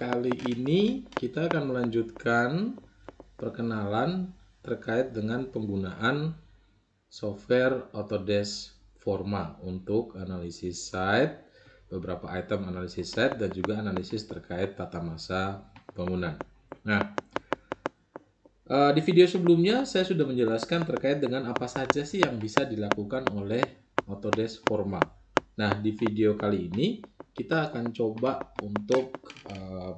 kali ini kita akan melanjutkan perkenalan terkait dengan penggunaan software Autodesk Forma untuk analisis site, beberapa item analisis site, dan juga analisis terkait tata masa bangunan. Nah, di video sebelumnya saya sudah menjelaskan terkait dengan apa saja sih yang bisa dilakukan oleh Autodesk Forma. Nah, di video kali ini kita akan coba untuk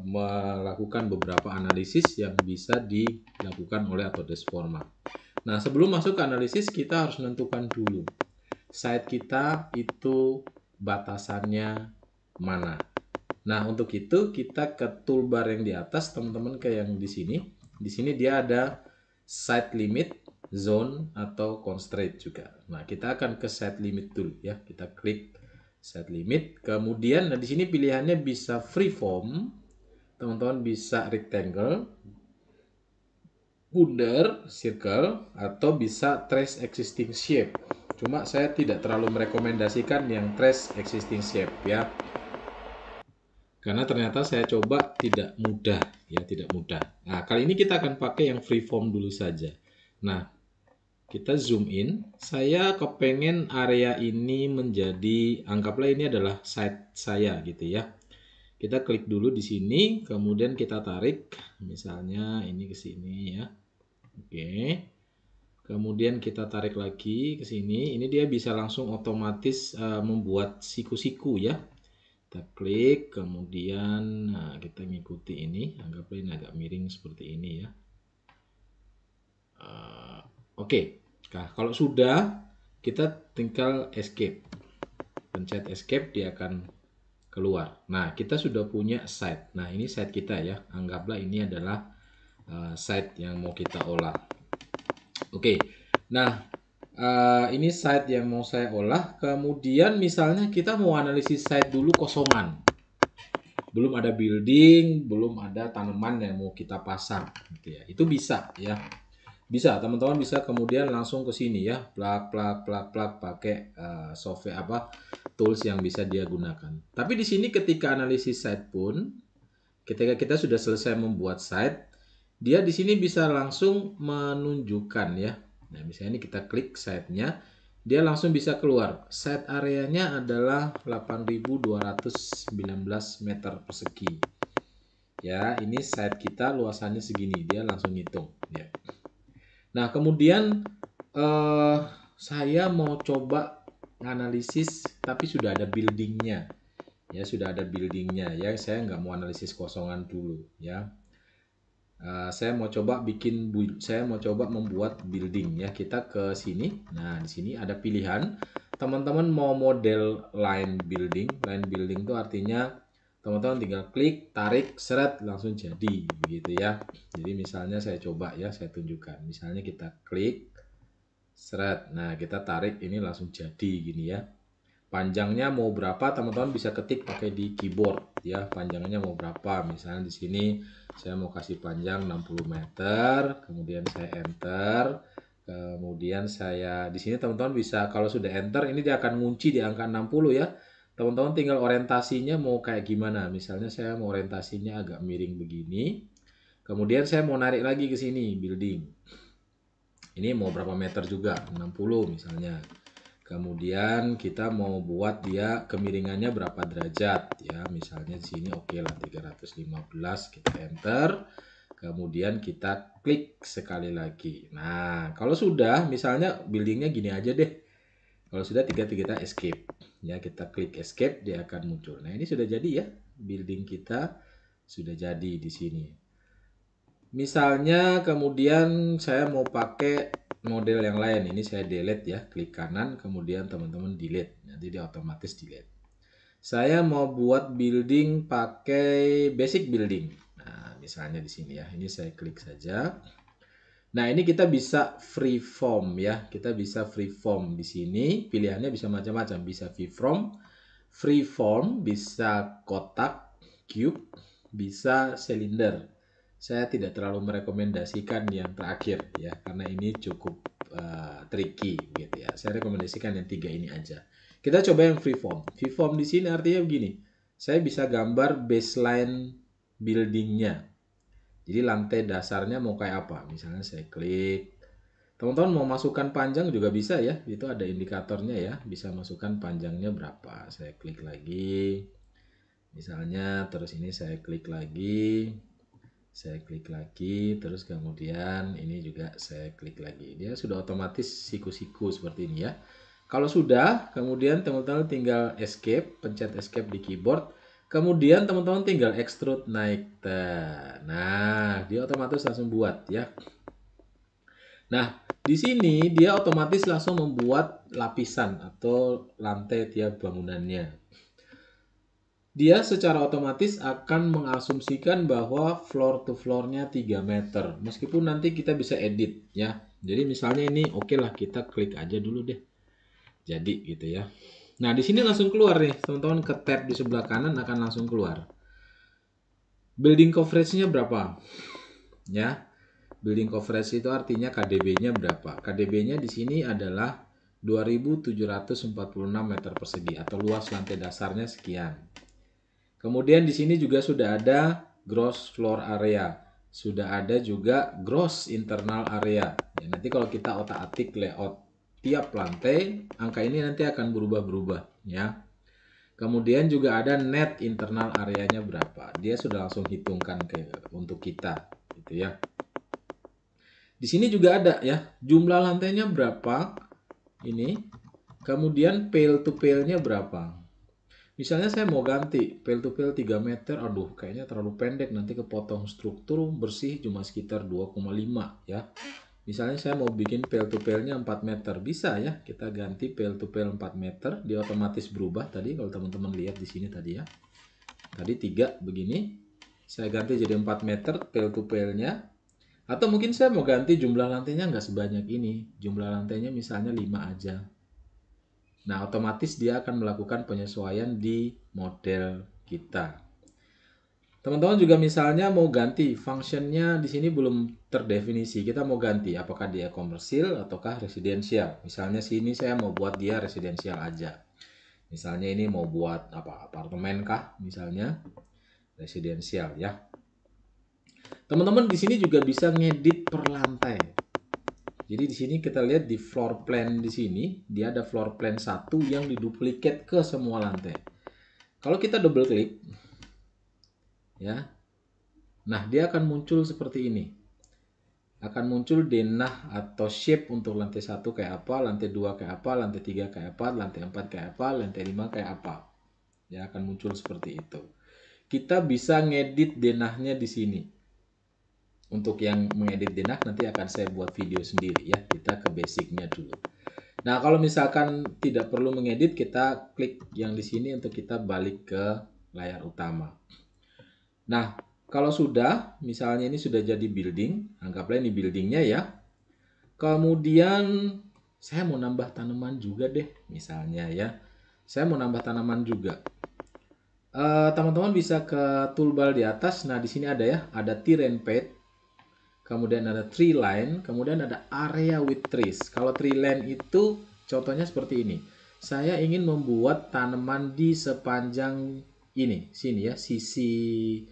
melakukan beberapa analisis yang bisa dilakukan oleh Autodesk Forma. Nah, sebelum masuk ke analisis, kita harus menentukan dulu site kita itu batasannya mana. Nah, untuk itu kita ke toolbar yang di atas, teman-teman, kayak yang di sini. Di sini dia ada site limit, zone, atau constraint juga. Nah, kita akan ke site limit dulu ya. Kita klik set limit, kemudian di sini pilihannya bisa freeform, teman-teman bisa rectangle, bundar, circle, atau bisa trace existing shape. Cuma saya tidak terlalu merekomendasikan yang trace existing shape ya, karena ternyata saya coba tidak mudah ya, tidak mudah. Nah, kali ini kita akan pakai yang freeform dulu saja. Nah, kita zoom in. Saya kepengen area ini menjadi, anggaplah ini adalah site saya gitu ya. Kita klik dulu di sini, kemudian kita tarik, misalnya ini ke sini ya. Oke. Kemudian kita tarik lagi ke sini. Ini dia bisa langsung otomatis membuat siku-siku ya. Kita klik, kemudian kita ngikuti ini. Anggaplah ini agak miring seperti ini ya. Oke. Nah, kalau sudah, kita tinggal escape. Pencet escape, dia akan keluar. Nah, kita sudah punya site. Nah, ini site kita ya. Anggaplah ini adalah site yang mau kita olah. Oke. Nah, ini site yang mau saya olah. Kemudian misalnya kita mau analisis site dulu kosongan. Belum ada building, belum ada tanaman yang mau kita pasang gitu ya. Itu bisa ya. Bisa, teman-teman bisa kemudian langsung ke sini ya, plug pakai software tools yang bisa dia gunakan. Tapi di sini ketika analisis site pun, ketika kita sudah selesai membuat site, dia di sini bisa langsung menunjukkan ya. Nah, misalnya ini kita klik site-nya, dia langsung bisa keluar. Site areanya adalah 8.219 meter persegi. Ya, ini site kita luasannya segini, dia langsung hitung ya. Nah, kemudian saya mau coba analisis tapi sudah ada buildingnya ya, sudah ada buildingnya ya. Saya nggak mau analisis kosongan dulu ya. Saya mau coba membuat building ya. Kita ke sini. Nah, di sini ada pilihan. Teman-teman mau model line building. Line building itu artinya teman-teman tinggal klik, tarik, seret, langsung jadi begitu ya. Jadi misalnya saya coba ya, saya tunjukkan. Misalnya kita klik, seret. Nah, kita tarik, ini langsung jadi gini ya. Panjangnya mau berapa, teman-teman bisa ketik pakai di keyboard ya. Panjangnya mau berapa? Misalnya di sini saya mau kasih panjang 60 meter, kemudian saya enter. Kemudian saya di sini teman-teman bisa, kalau sudah enter ini dia akan ngunci di angka 60 ya. Teman-teman tinggal orientasinya mau kayak gimana. Misalnya saya mau orientasinya agak miring begini. Kemudian saya mau narik lagi ke sini building. Ini mau berapa meter juga? 60 misalnya. Kemudian kita mau buat dia kemiringannya berapa derajat ya. Misalnya di sini oke lah 315, kita enter. Kemudian kita klik sekali lagi. Nah, kalau sudah misalnya buildingnya gini aja deh. Kalau sudah kita escape ya, kita klik escape, dia akan muncul. Nah, ini sudah jadi ya, building kita sudah jadi di sini. Misalnya kemudian saya mau pakai model yang lain, ini saya delete ya, klik kanan kemudian teman-teman delete, nanti dia otomatis delete. Saya mau buat building pakai basic building. Nah, misalnya di sini ya, ini saya klik saja. Nah, ini kita bisa freeform ya. Kita bisa freeform di sini. Pilihannya bisa macam-macam. Bisa freeform, bisa kotak, cube, bisa silinder. Saya tidak terlalu merekomendasikan yang terakhir ya, karena ini cukup tricky gitu ya. Saya rekomendasikan yang 3 ini aja. Kita coba yang freeform. Freeform di sini artinya begini. Saya bisa gambar baseline buildingnya. Jadi lantai dasarnya mau kayak apa? Misalnya saya klik. Teman-teman mau masukkan panjang juga bisa ya. Itu ada indikatornya ya. Bisa masukkan panjangnya berapa. Saya klik lagi. Misalnya terus ini saya klik lagi. Saya klik lagi. Terus kemudian ini juga saya klik lagi. Dia sudah otomatis siku-siku seperti ini ya. Kalau sudah, kemudian teman-teman tinggal escape, pencet escape di keyboard. Kemudian teman-teman tinggal extrude naik. Nah, dia otomatis langsung buat ya. Nah, di sini dia otomatis langsung membuat lapisan atau lantai tiap bangunannya. Dia secara otomatis akan mengasumsikan bahwa floor to floor-nya 3 meter. Meskipun nanti kita bisa edit ya. Jadi misalnya ini oke lah, kita klik aja dulu deh. Jadi gitu ya. Nah, di sini langsung keluar nih, teman-teman, ke tab di sebelah kanan akan langsung keluar. Building coverage-nya berapa? Ya. Building coverage itu artinya KDB-nya berapa? KDB-nya di sini adalah 2746 meter persegi atau luas lantai dasarnya sekian. Kemudian di sini juga sudah ada gross floor area. Sudah ada juga gross internal area. Ya, nanti kalau kita otak-atik layout tiap lantai, angka ini nanti akan berubah-berubah ya. Kemudian juga ada net internal areanya berapa. Dia sudah langsung hitungkan untuk kita gitu ya. Di sini juga ada ya, jumlah lantainya berapa ini. Kemudian pail to pail-nya berapa. Misalnya saya mau ganti pail to pail 3 meter, aduh kayaknya terlalu pendek, nanti kepotong struktur bersih cuma sekitar 2,5 ya. Misalnya saya mau bikin pail to pail-nya 4 meter, bisa ya, kita ganti pail to pail 4 meter, dia otomatis berubah tadi kalau teman-teman lihat di sini tadi ya. Tadi 3 begini, saya ganti jadi 4 meter pail to pail-nya. Atau mungkin saya mau ganti jumlah lantainya nggak sebanyak ini, jumlah lantainya misalnya 5 aja. Nah, otomatis dia akan melakukan penyesuaian di model kita. Teman-teman juga misalnya mau ganti functionnya di sini belum terdefinisi. Kita mau ganti apakah dia komersil ataukah residensial. Misalnya sini saya mau buat dia residensial aja. Misalnya ini mau buat apa? Apartemen kah? Misalnya residensial ya. Teman-teman di sini juga bisa ngedit per lantai. Jadi di sini kita lihat di floor plan di sini, dia ada floor plan 1 yang diduplikat ke semua lantai. Kalau kita double klik ya. Nah, dia akan muncul seperti ini. Akan muncul denah atau shape untuk lantai 1 kayak apa, lantai 2 kayak apa, lantai 3 kayak apa, lantai 4 kayak apa, lantai 5 kayak apa. Ya, akan muncul seperti itu. Kita bisa ngedit denahnya di sini. Untuk yang mengedit denah nanti akan saya buat video sendiri ya. Kita ke basicnya dulu. Nah, kalau misalkan tidak perlu mengedit, kita klik yang di sini untuk kita balik ke layar utama. Nah, kalau sudah, misalnya ini sudah jadi building, anggaplah ini buildingnya ya. Kemudian saya mau nambah tanaman juga deh, misalnya ya. Saya mau nambah tanaman juga. Teman-teman bisa ke toolbar di atas. Nah, di sini ada ya, ada terrain path. Kemudian ada tree line, kemudian ada area with trees. Kalau tree line itu contohnya seperti ini. Saya ingin membuat tanaman di sepanjang ini, sini ya, sisi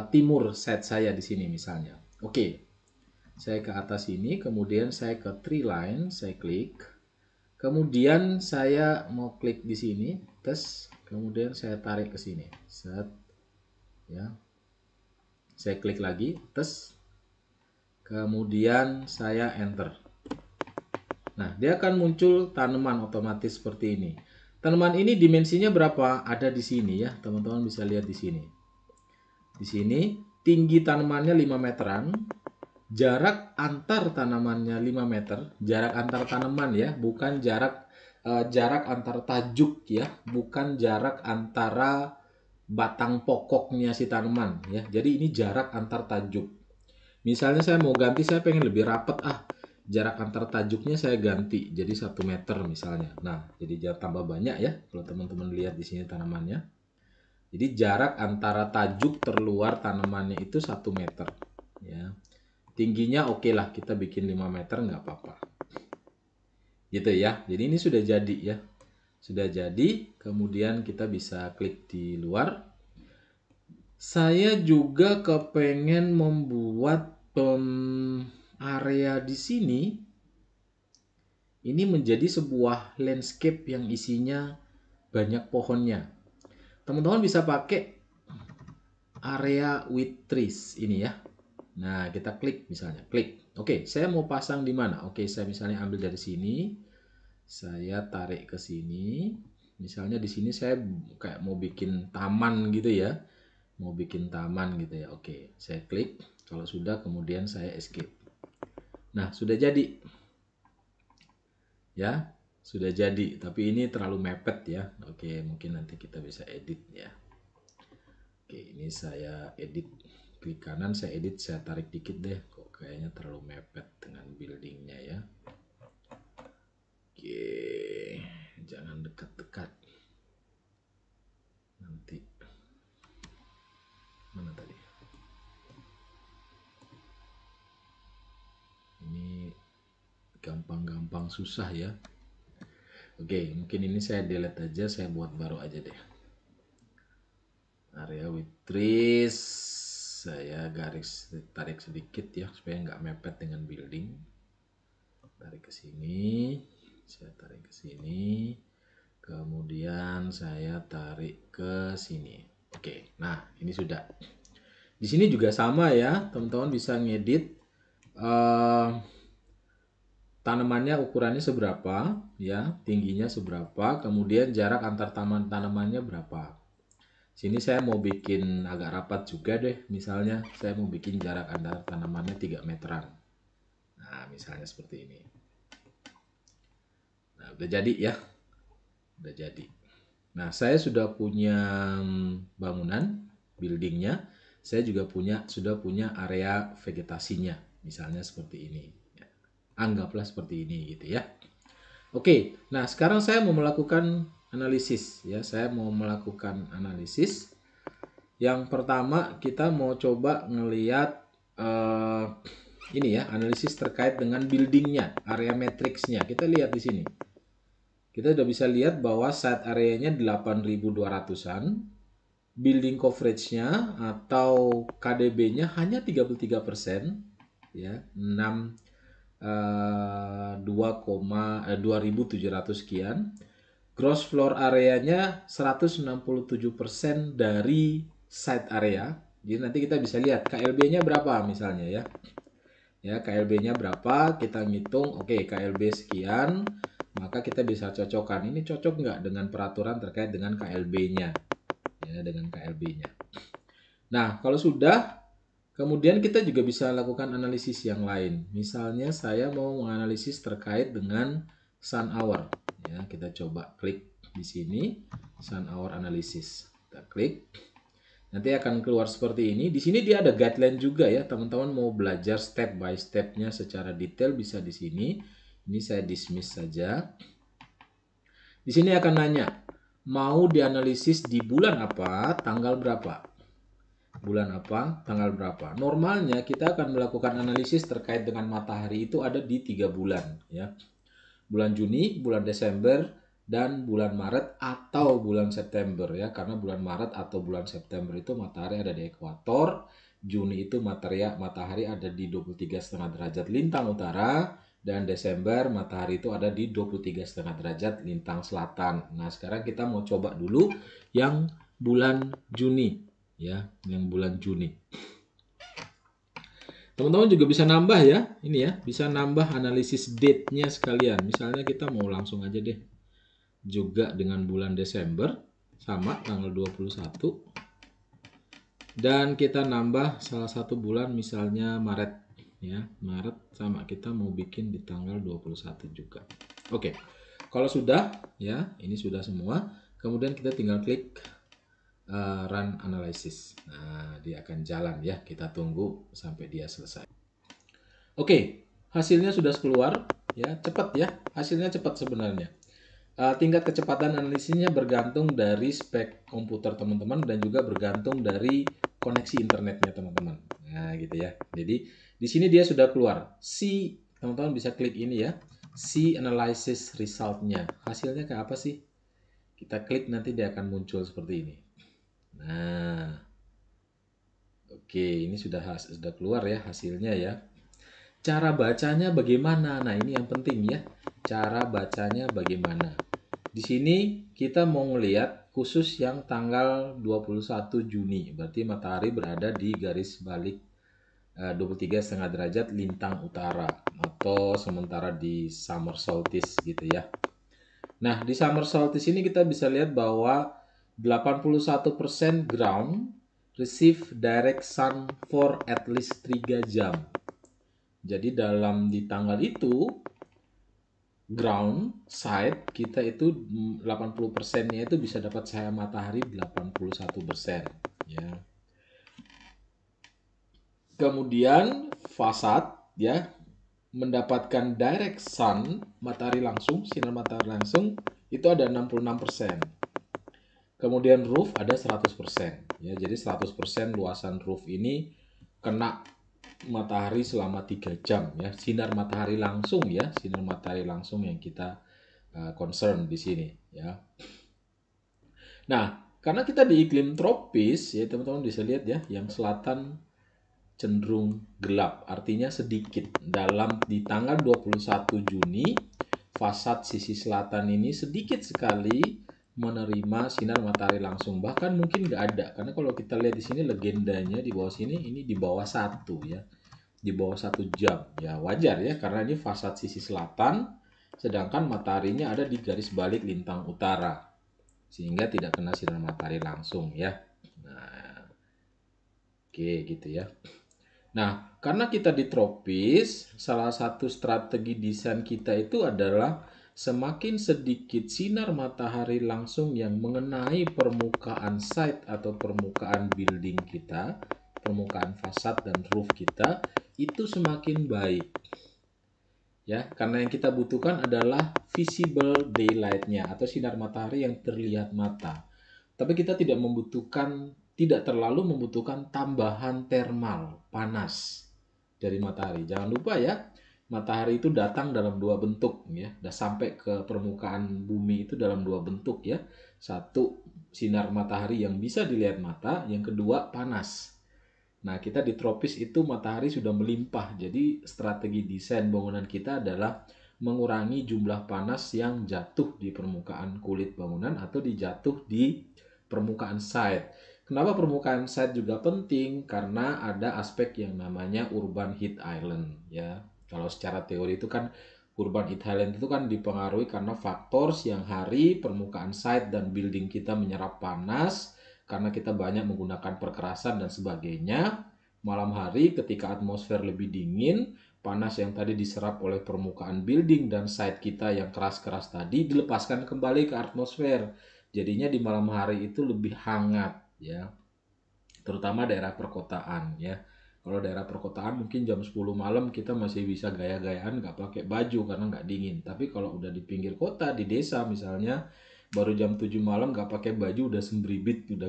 timur set saya di sini misalnya. Oke. Saya ke atas ini, kemudian saya ke tree line, saya klik. Kemudian saya mau klik di sini, tes, kemudian saya tarik ke sini. Set. Ya. Saya klik lagi, tes. Kemudian saya enter. Nah, dia akan muncul tanaman otomatis seperti ini. Tanaman ini dimensinya berapa? Ada di sini ya, teman-teman bisa lihat di sini. Di sini tinggi tanamannya 5 meteran, jarak antar tanamannya 5 meter, jarak antar tanaman ya, bukan jarak antar tajuk ya, bukan jarak antara batang pokoknya si tanaman ya. Jadi ini jarak antar tajuk. Misalnya saya mau ganti, saya pengen lebih rapet jarak antar tajuknya saya ganti jadi 1 meter misalnya. Nah, jadi jangan tambah banyak ya kalau teman-teman lihat di sini tanamannya. Jadi jarak antara tajuk terluar tanamannya itu 1 meter ya. Tingginya oke lah, kita bikin 5 meter nggak apa-apa. Gitu ya. Jadi ini sudah jadi ya. Sudah jadi, kemudian kita bisa klik di luar. Saya juga kepengen membuat area di sini ini menjadi sebuah landscape yang isinya banyak pohonnya. Teman-teman bisa pakai area with trees ini ya. Nah, kita klik misalnya, klik. Oke, saya mau pasang di mana? Oke, saya misalnya ambil dari sini. Saya tarik ke sini. Misalnya di sini saya kayak mau bikin taman gitu ya. Mau bikin taman gitu ya. Oke, saya klik. Kalau sudah kemudian saya escape. Nah, sudah jadi. Ya, sudah jadi. Tapi ini terlalu mepet ya. Oke, mungkin nanti kita bisa edit ya. Oke, ini saya edit. Klik kanan, saya edit, saya tarik dikit deh. Kok kayaknya terlalu mepet dengan buildingnya ya. Oke, jangan dekat-dekat. Nanti mana tadi? Ini gampang-gampang susah ya. Oke, mungkin ini saya delete aja, saya buat baru aja deh. Area with trees, saya garis tarik sedikit ya supaya nggak mepet dengan building. Tarik ke sini, saya tarik ke sini, kemudian saya tarik ke sini. Oke, nah ini sudah. Di sini juga sama ya, teman-teman bisa ngedit tanamannya ukurannya seberapa, ya, tingginya seberapa, kemudian jarak antar tanamannya berapa. Sini saya mau bikin agak rapat juga deh, misalnya saya mau bikin jarak antar tanamannya 3 meteran. Nah, misalnya seperti ini. Nah, udah jadi ya. Udah jadi. Nah, saya sudah punya bangunan, buildingnya. Saya juga sudah punya area vegetasinya, misalnya seperti ini. Anggaplah seperti ini gitu ya. Oke, nah sekarang saya mau melakukan analisis ya. Saya mau melakukan analisis. Yang pertama kita mau coba ngelihat ini ya, analisis terkait dengan buildingnya, area matriksnya. Kita lihat di sini. Kita udah bisa lihat bahwa site areanya 8.200-an, building coverage-nya atau KDB-nya hanya 33%, ya, 2.700 sekian. Gross floor areanya 167% dari site area. Jadi nanti kita bisa lihat KLB-nya berapa misalnya ya. Ya, KLB-nya berapa, kita ngitung, oke, KLB sekian, maka kita bisa cocokkan. Ini cocok nggak dengan peraturan terkait dengan KLB-nya? Ya, dengan KLB-nya. Nah, kalau sudah, kemudian kita juga bisa lakukan analisis yang lain. Misalnya saya mau menganalisis terkait dengan sun hour. Ya, kita coba klik di sini, sun hour analysis. Kita klik. Nanti akan keluar seperti ini. Di sini dia ada guideline juga ya. Teman-teman mau belajar step by step-nya secara detail bisa di sini. Ini saya dismiss saja. Di sini akan nanya, mau dianalisis di bulan apa, tanggal berapa? Bulan apa, tanggal berapa? Normalnya kita akan melakukan analisis terkait dengan matahari itu ada di 3 bulan ya. Bulan Juni, bulan Desember, dan bulan Maret atau bulan September ya, karena bulan Maret atau bulan September itu matahari ada di ekuator, Juni itu matahari ada di 23,5 derajat lintang utara, dan Desember matahari itu ada di 23,5 derajat lintang selatan. Nah, sekarang kita mau coba dulu yang bulan Juni ya, yang bulan Juni. Teman-teman juga bisa nambah ya, ini ya, bisa nambah analisis date-nya sekalian. Misalnya kita mau langsung aja deh, juga dengan bulan Desember, sama tanggal 21. Dan kita nambah salah satu bulan misalnya Maret. Ya, Maret sama kita mau bikin di tanggal 21 juga. Oke, kalau sudah, ya, ini sudah semua. Kemudian kita tinggal klik run analysis. Nah, dia akan jalan ya. Kita tunggu sampai dia selesai. Oke, hasilnya sudah keluar ya, cepat ya. Hasilnya cepat sebenarnya. Tingkat kecepatan analisisnya bergantung dari spek komputer teman-teman dan juga bergantung dari koneksi internetnya teman-teman. Nah, gitu ya. Jadi di sini dia sudah keluar. Teman-teman bisa klik ini ya. See analysis result-nya. Hasilnya kayak apa sih? Kita klik nanti dia akan muncul seperti ini. Nah, Oke, ini sudah keluar ya hasilnya ya. Cara bacanya bagaimana? Nah, ini yang penting ya. Cara bacanya bagaimana? Di sini kita mau melihat khusus yang tanggal 21 Juni. Berarti matahari berada di garis balik 23,5 derajat lintang utara atau sementara di summer solstice gitu ya. Nah, di summer solstice ini kita bisa lihat bahwa 81% ground receive direct sun for at least 3 jam. Jadi di tanggal itu ground side kita itu 80%-nya itu bisa dapat cahaya matahari 81% ya. Kemudian fasad ya mendapatkan direct sun matahari langsung, sinar matahari langsung itu ada 66%. Kemudian roof ada 100% ya. Jadi 100% luasan roof ini kena matahari selama 3 jam ya, sinar matahari langsung ya, sinar matahari langsung yang kita concern di sini ya. Nah, karena kita di iklim tropis ya teman-teman bisa lihat ya, yang selatan cenderung gelap, artinya sedikit. Di tanggal 21 Juni, fasad sisi selatan ini sedikit sekali menerima sinar matahari langsung, bahkan mungkin nggak ada, karena kalau kita lihat di sini legendanya di bawah sini ini di bawah 1 ya, di bawah 1 jam ya, wajar ya karena ini fasad sisi selatan sedangkan mataharinya ada di garis balik lintang utara sehingga tidak kena sinar matahari langsung ya. Nah, oke gitu ya. Nah, karena kita di tropis, salah satu strategi desain kita itu adalah semakin sedikit sinar matahari langsung yang mengenai permukaan site atau permukaan building kita, permukaan fasad dan roof kita, itu semakin baik. Ya, karena yang kita butuhkan adalah visible daylight-nya atau sinar matahari yang terlihat mata. Tapi kita tidak terlalu membutuhkan tambahan thermal, panas dari matahari. Jangan lupa ya, matahari itu datang dalam dua bentuk ya. Dan sampai ke permukaan bumi itu dalam dua bentuk ya. Satu, sinar matahari yang bisa dilihat mata, yang kedua panas. Nah, kita di tropis itu matahari sudah melimpah. Jadi, strategi desain bangunan kita adalah mengurangi jumlah panas yang jatuh di permukaan kulit bangunan atau dijatuh di permukaan site. Kenapa permukaan site juga penting? Karena ada aspek yang namanya urban heat island ya. Kalau secara teori itu kan urban heat island itu kan dipengaruhi karena faktor siang hari permukaan site dan building kita menyerap panas karena kita banyak menggunakan perkerasan dan sebagainya. Malam hari ketika atmosfer lebih dingin, panas yang tadi diserap oleh permukaan building dan site kita yang keras-keras tadi dilepaskan kembali ke atmosfer. Jadinya di malam hari itu lebih hangat ya. Terutama daerah perkotaan ya. Kalau daerah perkotaan mungkin jam 10 malam kita masih bisa gaya-gayaan nggak pakai baju karena nggak dingin. Tapi kalau udah di pinggir kota, di desa misalnya, baru jam 7 malam nggak pakai baju udah sembribit, udah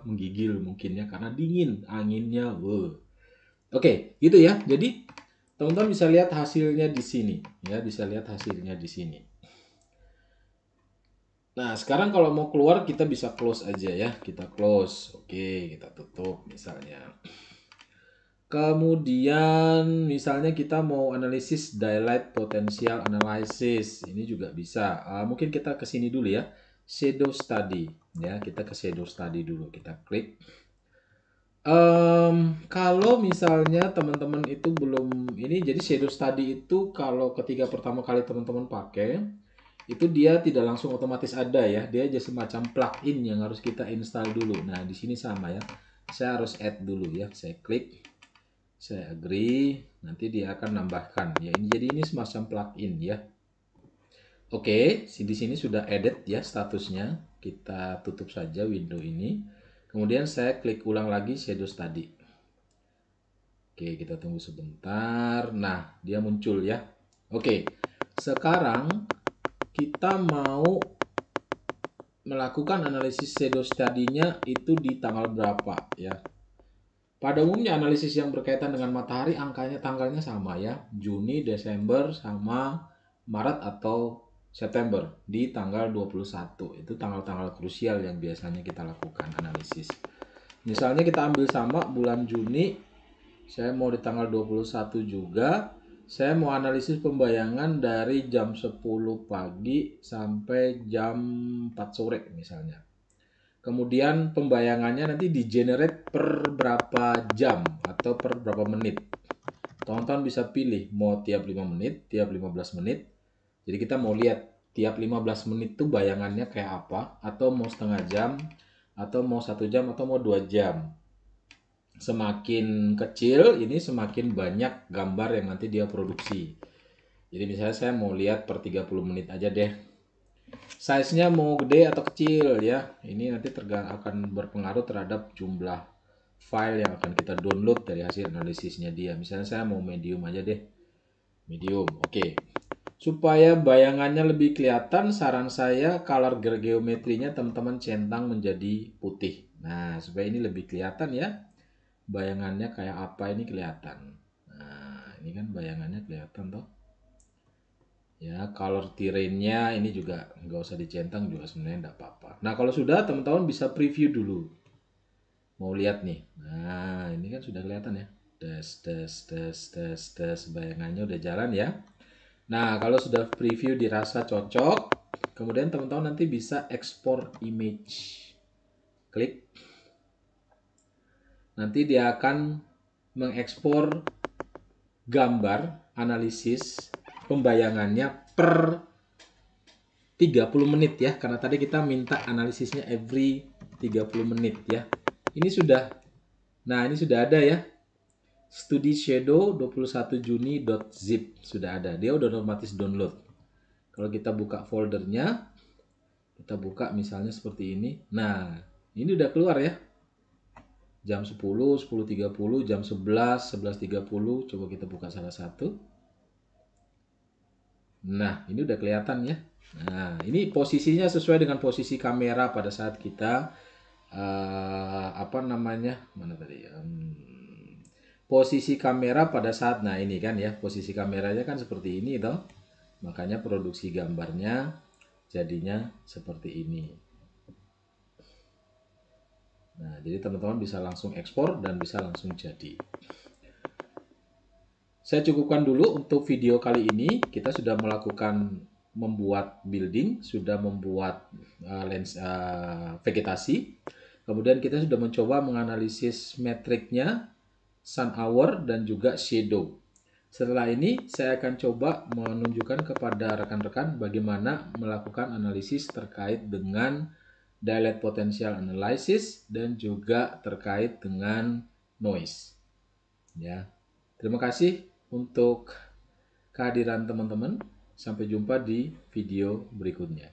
menggigil mungkin ya karena dingin, anginnya. Wow. Oke, gitu ya. Jadi teman-teman bisa lihat hasilnya di sini ya, bisa lihat hasilnya di sini. Nah, sekarang kalau mau keluar kita bisa close aja ya. Kita close. Oke, kita tutup misalnya. Kemudian misalnya kita mau analisis daylight potential analysis. Ini juga bisa. Mungkin kita ke sini dulu ya. Shadow study ya. Kita ke shadow study dulu. Kita klik. Kalau misalnya teman-teman itu belum ini, jadi shadow study itu kalau ketika pertama kali teman-teman pakai itu dia tidak langsung otomatis ada ya, dia aja semacam plugin yang harus kita install dulu. Nah di sini sama ya, saya harus add dulu ya, saya klik, saya agree, nanti dia akan nambahkan ya. Jadi ini semacam plugin ya. Oke, di sini sudah edit ya statusnya, kita tutup saja window ini. Kemudian saya klik ulang lagi shadow study. Oke, kita tunggu sebentar. Nah, dia muncul ya. Oke, sekarang kita mau melakukan analisis shadow study-nya itu di tanggal berapa ya. Pada umumnya analisis yang berkaitan dengan matahari tanggalnya sama ya. Juni, Desember, sama Maret atau September di tanggal 21. Itu tanggal-tanggal krusial yang biasanya kita lakukan analisis. Misalnya kita ambil sama bulan Juni, saya mau di tanggal 21 juga, saya mau analisis pembayangan dari jam 10 pagi sampai jam 4 sore misalnya. Kemudian pembayangannya nanti di generate per berapa jam atau per berapa menit. Teman-teman bisa pilih mau tiap 5 menit, tiap 15 menit. Jadi kita mau lihat tiap 15 menit tuh bayangannya kayak apa, atau mau setengah jam, atau mau 1 jam, atau mau 2 jam. Semakin kecil ini semakin banyak gambar yang nanti dia produksi. Jadi misalnya saya mau lihat per 30 menit aja deh. Size-nya mau gede atau kecil ya. Ini nanti akan berpengaruh terhadap jumlah file yang akan kita download dari hasil analisisnya dia. Misalnya saya mau medium aja deh. Medium, oke. Supaya bayangannya lebih kelihatan, saran saya color geometrinya teman-teman centang menjadi putih. Nah, supaya ini lebih kelihatan ya. Bayangannya kayak apa ini kelihatan. Nah, ini kan bayangannya kelihatan toh. Ya, color terrainnya ini juga nggak usah dicentang juga sebenarnya nggak apa-apa. Nah, kalau sudah teman-teman bisa preview dulu. Mau lihat nih. Nah, ini kan sudah kelihatan ya. Tes, bayangannya udah jalan ya. Nah, kalau sudah preview dirasa cocok, kemudian teman-teman nanti bisa ekspor image. Klik. Nanti dia akan mengekspor gambar analisis pembayangannya per 30 menit ya, karena tadi kita minta analisisnya every 30 menit ya. Ini sudah, nah ini sudah ada ya. Studi Shadow 21juni.zip sudah ada. Dia udah otomatis download. Kalau kita buka foldernya, kita buka misalnya seperti ini. Nah, ini udah keluar ya. Jam 10, 10.30, jam 11, 11.30. Coba kita buka salah satu. Nah, ini udah kelihatan ya. Nah, ini posisinya sesuai dengan posisi kamera pada saat kita apa namanya? Mana tadi? Posisi kamera pada saat, nah ini kan ya, posisi kameranya kan seperti ini toh. Makanya produksi gambarnya jadinya seperti ini. Nah, jadi teman-teman bisa langsung ekspor dan bisa langsung jadi. Saya cukupkan dulu untuk video kali ini. Kita sudah melakukan membuat building, sudah membuat vegetasi. Kemudian kita sudah mencoba menganalisis metriknya, sun hour, dan juga shadow. Setelah ini saya akan coba menunjukkan kepada rekan-rekan bagaimana melakukan analisis terkait dengan daylight potential analysis dan juga terkait dengan noise. Ya. Terima kasih untuk kehadiran teman-teman. Sampai jumpa di video berikutnya.